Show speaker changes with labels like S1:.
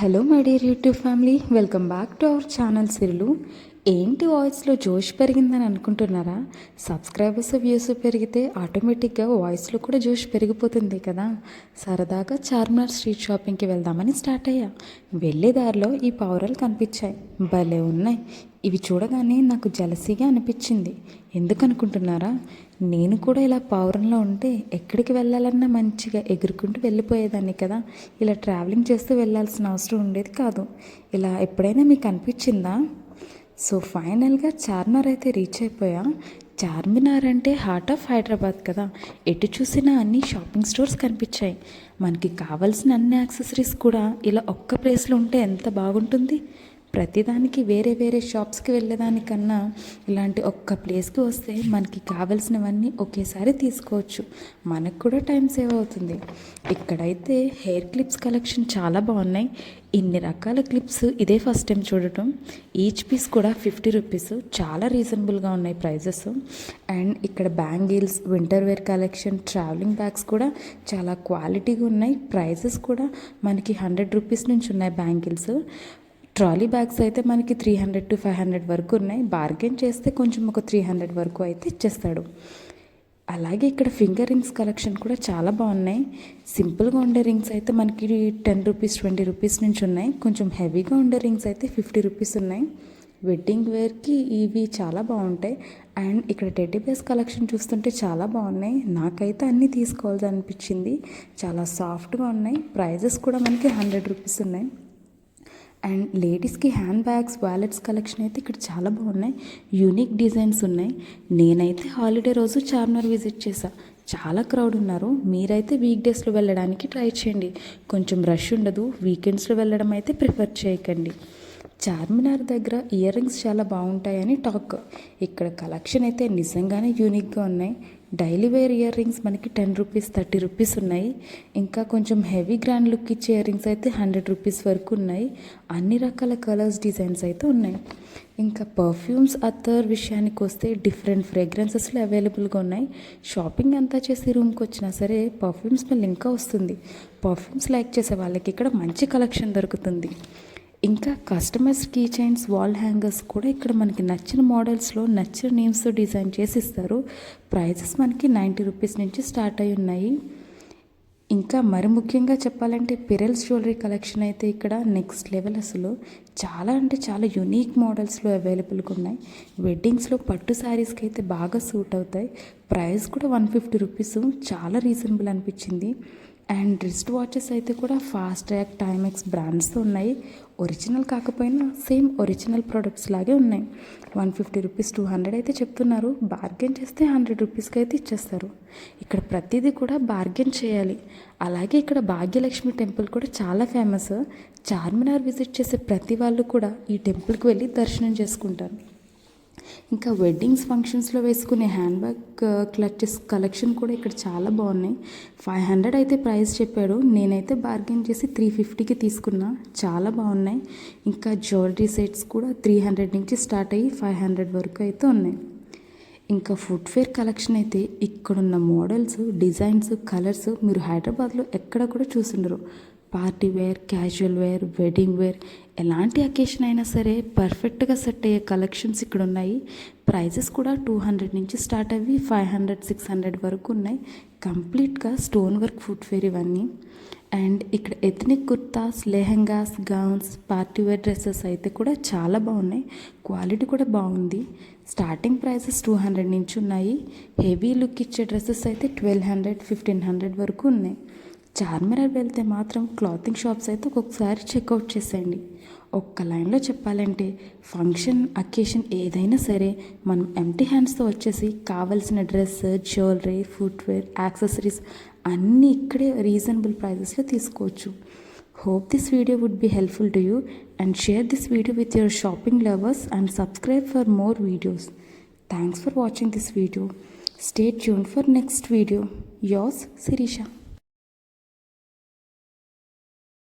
S1: Hello my dear YouTube family, welcome back to our channel సిరులు. ఏంటి వాయిస్లో జోష్ పెరిగిందని అనుకుంటున్నారా? సబ్స్క్రైబర్స్ వ్యూస్ పెరిగితే ఆటోమేటిక్గా వాయిస్లో కూడా జోష్ పెరిగిపోతుంది కదా. సరదాగా చార్మినార్ స్ట్రీట్ షాపింగ్కి వెళ్దామని స్టార్ట్ అయ్యా. వెళ్ళే దారిలో ఈ పావురాలు కనిపించాయి. భలే ఉన్నాయి. ఇవి చూడగానే నాకు జలసీగా అనిపించింది. ఎందుకు అనుకుంటున్నారా? నేను కూడా ఇలా పావురంలో ఉంటే ఎక్కడికి వెళ్ళాలన్నా మంచిగా ఎగురుకుంటూ వెళ్ళిపోయేదాన్ని కదా. ఇలా ట్రావెలింగ్ చేస్తూ వెళ్ళాల్సిన అవసరం ఉండేది కాదు. ఇలా ఎప్పుడైనా మీకు అనిపించిందా? సో ఫైనల్గా చార్మినార్ అయితే రీచ్ అయిపోయా. చార్మినార్ అంటే హార్ట్ ఆఫ్ హైదరాబాద్ కదా. ఎటు చూసినా అన్ని షాపింగ్ స్టోర్స్ కనిపించాయి. మనకి కావాల్సిన అన్ని యాక్సెసరీస్ కూడా ఇలా ఒక్క ప్లేస్లో ఉంటే ఎంత బాగుంటుంది. ప్రతిదానికి వేరే వేరే షాప్స్కి వెళ్ళేదానికన్నా ఇలాంటి ఒక్క ప్లేస్కి వస్తే మనకి కావాల్సినవన్నీ ఒకేసారి తీసుకోవచ్చు. మనకు కూడా టైం సేవ్ అవుతుంది. ఇక్కడైతే హెయిర్ క్లిప్స్ కలెక్షన్ చాలా బాగున్నాయి. ఇన్ని రకాల క్లిప్స్ ఇదే ఫస్ట్ టైం చూడటం. ఈచ్ పీస్ కూడా 50 రూపీస్. చాలా రీజనబుల్గా ఉన్నాయి ప్రైజెస్. అండ్ ఇక్కడ bangles, winter wear collection, travelling bags కూడా చాలా క్వాలిటీగా ఉన్నాయి. ప్రైజెస్ కూడా మనకి 100 రూపీస్ నుంచి ఉన్నాయి. బ్యాంగిల్స్, ట్రాలీ బ్యాగ్స్ అయితే మనకి 300 to 500 వరకు ఉన్నాయి. బార్గెన్ చేస్తే కొంచెం ఒక 300 వరకు అయితే ఇచ్చేస్తాడు. అలాగే ఇక్కడ ఫింగర్ రింగ్స్ కలెక్షన్ కూడా చాలా బాగున్నాయి. సింపుల్గా ఉండే రింగ్స్ అయితే మనకి 10 రూపీస్ 20 రూపీస్ నుంచి ఉన్నాయి. కొంచెం హెవీగా ఉండే రింగ్స్ అయితే 50 రూపీస్ ఉన్నాయి. వెడ్డింగ్ వేర్కి ఇవి చాలా బాగుంటాయి. అండ్ ఇక్కడ టెడ్డీ బేర్స్ కలెక్షన్ చూస్తుంటే చాలా బాగున్నాయి. నాకైతే అన్నీ తీసుకోవాల్సి అనిపించింది. చాలా సాఫ్ట్గా ఉన్నాయి. ప్రైజెస్ కూడా మనకి 100 రూపీస్ ఉన్నాయి. అండ్ లేడీస్కి హ్యాండ్ బ్యాగ్స్, వాలెట్స్ కలెక్షన్ అయితే ఇక్కడ చాలా బాగున్నాయి. యూనిక్ డిజైన్స్ ఉన్నాయి. నేనైతే హాలిడే రోజు చార్మినార్ విజిట్ చేశా. చాలా క్రౌడ్ ఉన్నారు. మీరైతే వీక్ డేస్లో వెళ్ళడానికి ట్రై చేయండి. కొంచెం రష్ ఉండదు. వీకెండ్స్లో వెళ్ళడం అయితే ప్రిఫర్ చేయకండి. చార్మినార్ దగ్గర ఇయర్ రింగ్స్ చాలా బాగుంటాయని టాక్. ఇక్కడ కలెక్షన్ అయితే నిజంగానే యూనిక్గా ఉన్నాయి. డైలీ వేర్ ఇయర్ రింగ్స్ మనకి 10 రూపీస్ 30 రూపీస్ ఉన్నాయి. ఇంకా కొంచెం హెవీ గ్రాండ్ లుక్ ఇచ్చే ఇయర్ రింగ్స్ అయితే 100 రూపీస్ వరకు ఉన్నాయి. అన్ని రకాల కలర్స్, డిజైన్స్ అయితే ఉన్నాయి. ఇంకా పర్ఫ్యూమ్స్, అత్తర్ విషయానికి వస్తే డిఫరెంట్ ఫ్రేగ్రెన్సెస్లో అవైలబుల్గా ఉన్నాయి. షాపింగ్ అంతా చేసి రూమ్కి వచ్చినా సరే పర్ఫ్యూమ్ స్మెల్ ఇంకా వస్తుంది. పర్ఫ్యూమ్స్ లైక్ చేసే వాళ్ళకి ఇక్కడ మంచి కలెక్షన్ దొరుకుతుంది. ఇంకా customise key chains, wall hangers కూడా ఇక్కడ మనకి నచ్చిన మోడల్స్లో నచ్చిన నేమ్స్తో డిజైన్ చేసి ఇస్తారు. ప్రైజెస్ మనకి 90 రూపీస్ నుంచి స్టార్ట్ అయి ఉన్నాయి. ఇంకా మరి ముఖ్యంగా చెప్పాలంటే పిరల్స్ జ్యువెలరీ కలెక్షన్ అయితే ఇక్కడ నెక్స్ట్ లెవెల్. అసలు చాలా అంటే చాలా యూనిక్ మోడల్స్లో అవైలబుల్గా ఉన్నాయి. వెడ్డింగ్స్లో పట్టు శారీస్కి అయితే బాగా సూట్ అవుతాయి. ప్రైస్ కూడా 150 రూపీస్. చాలా రీజనబుల్ అనిపించింది. అండ్ రిస్ట్ వాచెస్ అయితే కూడా ఫాస్ట్ ట్రాక్, టైమెక్స్ బ్రాండ్స్తో ఉన్నాయి. ఒరిజినల్ కాకపోయినా సేమ్ ఒరిజినల్ ప్రొడక్ట్స్ లాగే ఉన్నాయి. 150 రూపీస్ 200 అయితే చెప్తున్నారు. బార్గెన్ చేస్తే 100 రూపీస్కి అయితే ఇచ్చేస్తారు. ఇక్కడ ప్రతిదీ కూడా బార్గెన్ చేయాలి. అలాగే ఇక్కడ భాగ్యలక్ష్మి టెంపుల్ కూడా చాలా ఫేమస్. చార్మినార్ విజిట్ చేసే ప్రతి వాళ్ళు కూడా ఈ టెంపుల్కి వెళ్ళి దర్శనం చేసుకుంటారు. ఇంకా వెడ్డింగ్స్, ఫంక్షన్స్లో వేసుకునే హ్యాండ్ బ్యాగ్, క్లచెస్ కలెక్షన్ కూడా ఇక్కడ చాలా బాగున్నాయి. 500 అయితే ప్రైస్ చెప్పాడు. నేనైతే బార్గెన్ చేసి 350కి తీసుకున్నా. చాలా బాగున్నాయి. ఇంకా జ్యువెలరీ సెట్స్ కూడా 300 నుంచి స్టార్ట్ అయ్యి 500 వరకు అయితే ఉన్నాయి. ఇంకా ఫుట్వేర్ కలెక్షన్ అయితే ఇక్కడున్న మోడల్స్, డిజైన్స్, కలర్స్ మీరు హైదరాబాద్లో ఎక్కడ కూడా చూసిండరు. Party wear, casual wear, wedding wear, ఎలాంటి అకేషన్ అయినా సరే పర్ఫెక్ట్గా సెట్ అయ్యే కలెక్షన్స్ ఇక్కడ ఉన్నాయి. ప్రైజెస్ కూడా 200 నుంచి స్టార్ట్ అయ్యి 500, 600 వరకు ఉన్నాయి. కంప్లీట్గా స్టోన్ వర్క్ ఫుట్వేర్ ఇవన్నీ. అండ్ ఇక్కడ ethnic kurtas, lehengas, gowns, party wear dresses అయితే కూడా చాలా బాగున్నాయి. క్వాలిటీ కూడా బాగుంది. స్టార్టింగ్ ప్రైసెస్ 200 నుంచి ఉన్నాయి. హెవీ లుక్ ఇచ్చే డ్రెస్సెస్ అయితే 1200, 1500 వరకు ఉన్నాయి. చార్మినార్ వెళ్తే మాత్రం క్లాతింగ్ షాప్స్ అయితే ఒక్కొక్కసారి చెక్అవుట్ చేసేయండి. ఒక్క లైన్లో చెప్పాలంటే ఫంక్షన్, అకేషన్ ఏదైనా సరే మనం ఎంప్టీ హ్యాండ్స్తో వచ్చేసి కావాల్సిన డ్రెస్, జ్యువెలరీ, ఫుట్వేర్, యాక్సెసరీస్ అన్నీ ఇక్కడే రీజనబుల్ ప్రైజెస్లో తీసుకోవచ్చు. Hope this video would be helpful to you and share this video with your shopping lovers and subscribe for more videos. Thanks for watching this video. Stay tuned for next video. Yours, Sirisha.